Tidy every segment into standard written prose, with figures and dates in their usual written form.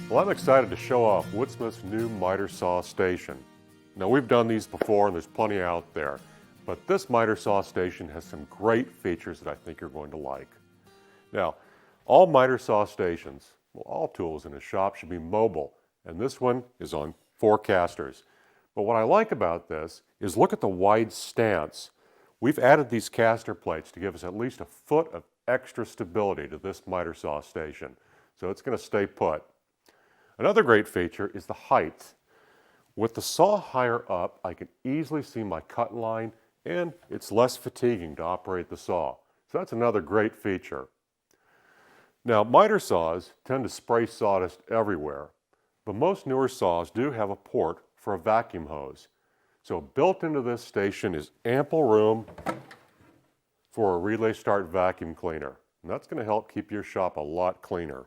Well, I'm excited to show off Woodsmith's new miter saw station. Now, we've done these before and there's plenty out there, but this miter saw station has some great features that I think you're going to like. Now, all miter saw stations, well, all tools in a shop should be mobile, and this one is on 4 casters. But what I like about this is look at the wide stance. We've added these caster plates to give us at least a foot of extra stability to this miter saw station, so it's going to stay put. Another great feature is the height. With the saw higher up, I can easily see my cut line, and it's less fatiguing to operate the saw. So that's another great feature. Now, miter saws tend to spray sawdust everywhere, but most newer saws do have a port for a vacuum hose. So built into this station is ample room for a relay start vacuum cleaner. And that's going to help keep your shop a lot cleaner.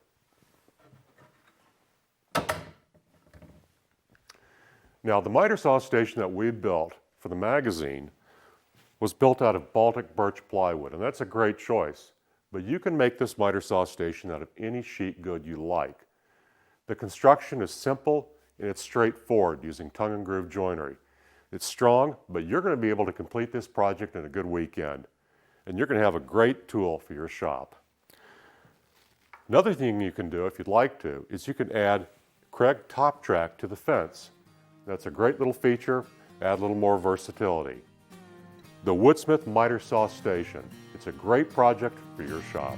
Now, the miter saw station that we built for the magazine was built out of Baltic birch plywood, and that's a great choice. But you can make this miter saw station out of any sheet good you like. The construction is simple and it's straightforward using tongue and groove joinery. It's strong, but you're going to be able to complete this project in a good weekend. And you're going to have a great tool for your shop. Another thing you can do, if you'd like to, is you can add Craig top track to the fence. That's a great little feature, add a little more versatility. The Woodsmith miter saw station. It's a great project for your shop.